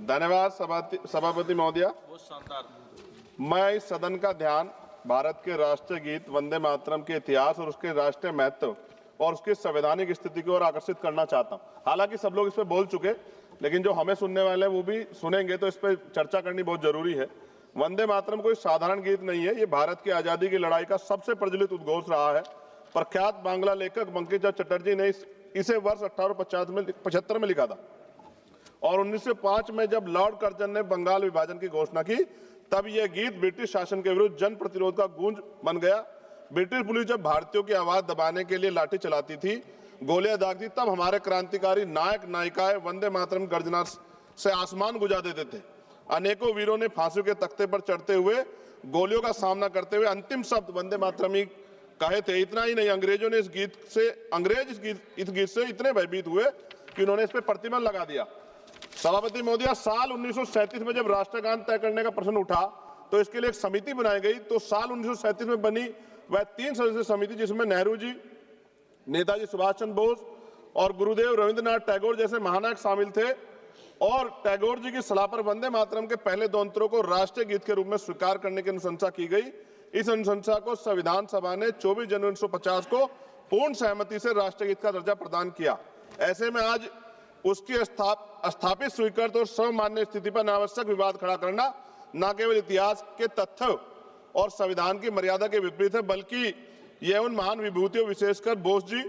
धन्यवाद सभापति महोदय। मैं इस सदन का ध्यान भारत के राष्ट्रीय गीत वंदे मातरम के इतिहास और उसके राष्ट्रीय महत्व और उसकी संवैधानिक स्थिति की ओर आकर्षित करना चाहता हूं। हालांकि सब लोग इस पर बोल चुके, लेकिन जो हमें सुनने वाले हैं वो भी सुनेंगे, तो इस पर चर्चा करनी बहुत जरूरी है। वंदे मातरम कोई साधारण गीत नहीं है, ये भारत की आजादी की लड़ाई का सबसे प्रचलित उद्घोष रहा है। प्रख्यात बांग्ला लेखक बंकिम चंद्र चटर्जी ने इसे वर्ष 1875 में लिखा था और 1905 में जब लॉर्ड कर्जन ने बंगाल विभाजन की घोषणा की, तब यह गीत ब्रिटिश शासन के विरुद्ध जन प्रतिरोध का गूंज बन गया। ब्रिटिश पुलिस जब भारतीयों की आवाज दबाने के लिए लाठी चलाती थी, गोलियां दागती, तब हमारे क्रांतिकारी नायक नायिकाएं वंदे मातरम गर्जना से आसमान गुजा देते थे। अनेकों वीरों ने फांसी के तख्ते पर चढ़ते हुए गोलियों का सामना करते हुए अंतिम शब्द वंदे मातरम ही कहे थे। इतना ही नहीं, अंग्रेजों ने इस गीत से इतने भयभीत हुए कि उन्होंने इस पर प्रतिबंध लगा दिया। सभापति महोदय, साल 1937 में जब राष्ट्रगान तय करने का प्रश्न उठा तो इसके लिए एक समिति बनाई गई। तो साल 1937 में बनी वह 3 सदस्यीय समिति, जिसमें नेहरू जी, नेताजी सुभाष चंद्र बोस और गुरुदेव रविंद्रनाथ टैगोर जैसे महानायक शामिल थे। और टैगोर जी की सलाह पर वंदे मातरम के पहले 2 अंतरों को राष्ट्रीय गीत के रूप में स्वीकार करने की अनुशंसा की गई। इस अनुशंसा को संविधान सभा ने 24 जनवरी 1950 को पूर्ण सहमति से राष्ट्रीय गीत का दर्जा प्रदान किया। ऐसे में आज उसकी स्थापित, स्वीकृत और सर्वमान्य स्थिति पर अनावश्यक विवाद खड़ा करना न केवल इतिहास के तथ्य और संविधान की मर्यादा के विपरीत है, बल्कि यह उन महान विभूतियों, विशेषकर बोस जी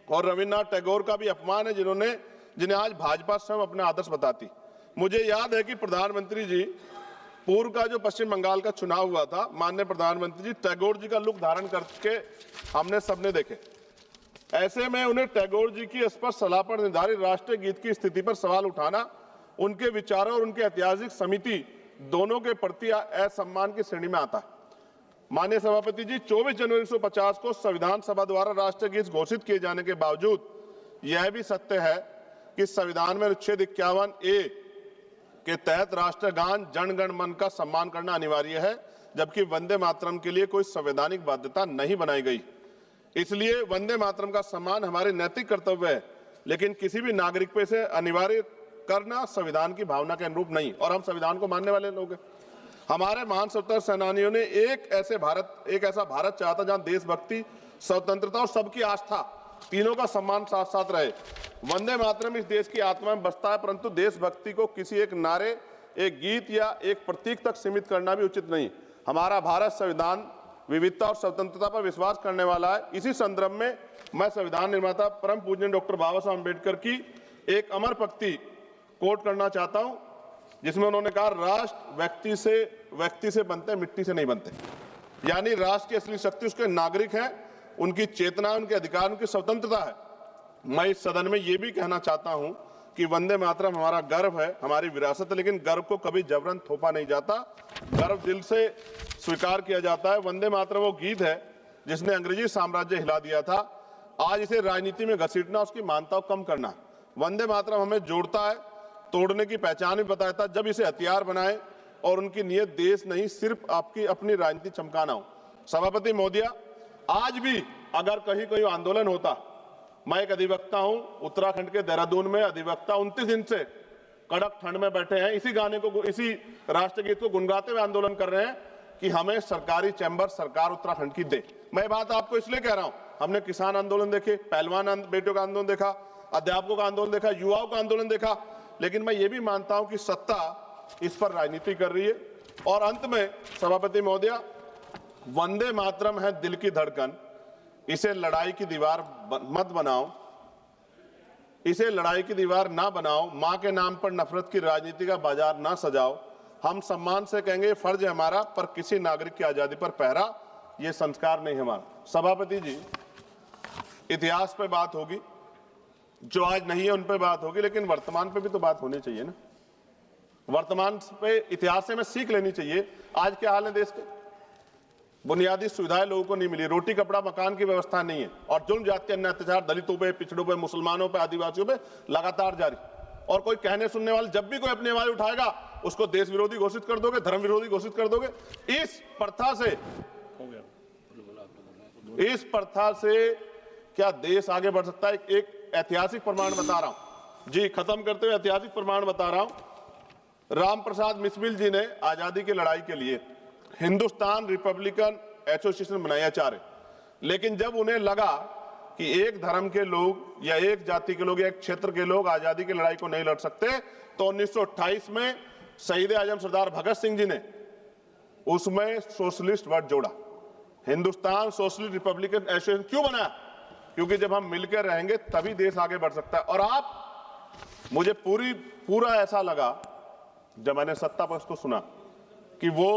और रविन्द्रनाथ टैगोर का भी अपमान है, जिन्हें आज भाजपा स्वयं अपना आदर्श बताती। मुझे याद है कि प्रधानमंत्री जी, पूर्व का जो पश्चिम बंगाल का चुनाव हुआ था, माननीय प्रधानमंत्री जी टैगोर जी का लुक धारण करके हमने सबने देखे। ऐसे में उन्हें टैगोर जी की स्पष्ट सलाह पर निर्धारित राष्ट्रीय गीत की स्थिति पर सवाल उठाना उनके विचारों और उनके ऐतिहासिक समिति दोनों के प्रति असम्मान की श्रेणी में आता है। माननीय सभापति जी, 24 जनवरी 1950 को संविधान सभा द्वारा राष्ट्रीय गीत घोषित किए जाने के बावजूद यह भी सत्य है कि संविधान में अनुच्छेद 51A के तहत राष्ट्रगान जन गण मन का सम्मान करना अनिवार्य है, जबकि वंदे मातरम के लिए कोई संवैधानिक बाध्यता नहीं बनाई गई। इसलिए वंदे मातरम का सम्मान हमारे नैतिक कर्तव्य है, लेकिन किसी भी नागरिक पे से अनिवार्य करना संविधान की भावना के अनुरूप नहीं। और हम संविधान को मानने वाले लोग हैं। हमारे महान स्वतंत्रता सेनानियों ने एक ऐसा भारत चाहा था जहां देशभक्ति, स्वतंत्रता और सबकी आस्था तीनों का सम्मान साथ साथ रहे। वंदे मातरम इस देश की आत्मा में बसता है, परंतु देशभक्ति को किसी एक नारे, एक गीत या एक प्रतीक तक सीमित करना भी उचित नहीं। हमारा भारत संविधान, विविधता और स्वतंत्रता पर विश्वास करने वाला है। इसी संदर्भ में मैं संविधान निर्माता परम पूज्य डॉक्टर बाबा साहब अम्बेडकर की एक अमर पंक्ति कोट करना चाहता हूं, जिसमें उन्होंने कहा, राष्ट्र व्यक्ति से बनते, मिट्टी से नहीं बनते। यानी राष्ट्र की असली शक्ति उसके नागरिक हैं, उनकी चेतना, उनके अधिकार, उनकी स्वतंत्रता है। मैं इस सदन में यह भी कहना चाहता हूं कि वंदे मातरम हमारा गर्व है, हमारी विरासत है, लेकिन गर्व को कभी जबरन थोपा नहीं जाता, गर्व दिल से स्वीकार किया जाता है। वंदे मातरम वो गीत है जिसने अंग्रेजी साम्राज्य हिला दिया था। आज इसे राजनीति में घसीटना, उसकी मान्यता को कम करना। वंदे मातरम हमें जोड़ता है, तोड़ने की पहचान भी बताता। जब इसे हथियार बनाए और उनकी नीयत देश नहीं, सिर्फ आपकी अपनी राजनीति चमकाना हो। सभापति महोदय, आज भी अगर कहीं आंदोलन होता, मैं एक अधिवक्ता हूं, उत्तराखंड के देहरादून में अधिवक्ता 29 दिन से कड़क ठंड में बैठे हैं, इसी गाने को, इसी राष्ट्रगीत को गुनगाते हुए आंदोलन कर रहे हैं कि हमें सरकारी चैम्बर सरकार उत्तराखंड की दे। मैं बात आपको इसलिए कह रहा हूं, हमने किसान आंदोलन देखे, पहलवान बेटियों का आंदोलन देखा, अध्यापकों का आंदोलन देखा, युवाओं का आंदोलन देखा, लेकिन मैं ये भी मानता हूं कि सत्ता इस पर राजनीति कर रही है। और अंत में सभापति महोदय, वंदे मातरम है दिल की धड़कन, इसे लड़ाई की दीवार मत बनाओ, इसे लड़ाई की दीवार ना बनाओ, मां के नाम पर नफरत की राजनीति का बाजार ना सजाओ। हम सम्मान से कहेंगे, फर्ज है हमारा, पर किसी नागरिक की आजादी पर पहरा ये संस्कार नहीं हमारा। सभापति जी, इतिहास पे बात होगी, जो आज नहीं है उन पे बात होगी, लेकिन वर्तमान पे भी तो बात होनी चाहिए ना। वर्तमान पे, इतिहास से हमें सीख लेनी चाहिए। आज क्या हाल है देश के? बुनियादी सुविधाएं लोगों को नहीं मिली, रोटी कपड़ा मकान की व्यवस्था नहीं है, और जुल्म जाति अन्य अत्याचार दलितों पे, पिछड़ों पे, मुसलमानों पे, आदिवासियों पे लगातार जारी। और कोई कहने सुनने वाले, जब भी कोई अपनी आवाज उठाएगा उसको देश विरोधी घोषित कर दोगे, धर्म विरोधी घोषित कर दोगे। इस प्रथा से क्या देश आगे बढ़ सकता है? एक ऐतिहासिक प्रमाण बता रहा हूं जी, खत्म करते हुए ऐतिहासिक प्रमाण बता रहा हूं। राम प्रसाद मिसमिल जी ने आजादी की लड़ाई के लिए हिंदुस्तान रिपब्लिकन एसोसिएशन बनाया चाहे, लेकिन जब उन्हें लगा कि एक धर्म के लोग या एक जाति के लोग या एक क्षेत्र के लोग आजादी की लड़ाई को नहीं लड़ सकते, तो 1928 में शहीद आजम सरदार भगत सिंह जी ने उसमें सोशलिस्ट वर्ड जोड़ा। हिंदुस्तान सोशलिस्ट रिपब्लिकन एसोसिएशन क्यों बनाया? क्योंकि जब हम मिलकर रहेंगे तभी देश आगे बढ़ सकता है। और आप, मुझे पूरा ऐसा लगा जब मैंने सत्ता पक्ष को सुना कि वो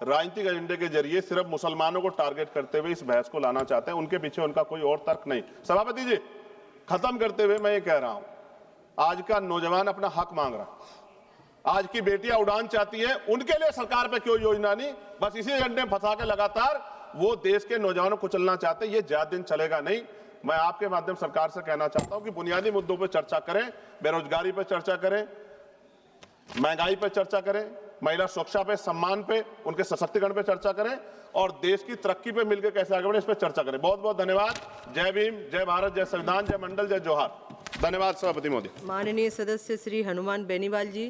राजनीतिक एजेंडे के जरिए सिर्फ मुसलमानों को टारगेट करते हुए इस बहस को लाना चाहते हैं। उनके पीछे उनका कोई और तर्क नहीं। सभापति जी, खत्म करते हुए मैं ये कह रहा हूं, आज का नौजवान अपना हक मांग रहा है, आज की बेटियां उड़ान चाहती हैं, उनके लिए सरकार पे क्यों योजना नहीं? बस इसी एजेंडे में फंसा के लगातार वो देश के नौजवानों को चलना चाहते हैं। ये ज्यादा दिन चलेगा नहीं। मैं आपके माध्यम सरकार से कहना चाहता हूं कि बुनियादी मुद्दों पर चर्चा करें, बेरोजगारी पर चर्चा करें, महंगाई पर चर्चा करें, महिला सुरक्षा पे, सम्मान पे, उनके सशक्तिकरण पे चर्चा करें और देश की तरक्की पे मिलकर कैसे आगे बढ़े इस पर चर्चा करें। बहुत बहुत धन्यवाद। जय भीम, जय भारत, जय संविधान, जय मंडल, जय जोहार। धन्यवाद सभापति महोदय। माननीय सदस्य श्री हनुमान बेनीवाल जी।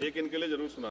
एक इनके लिए जरूर सुना।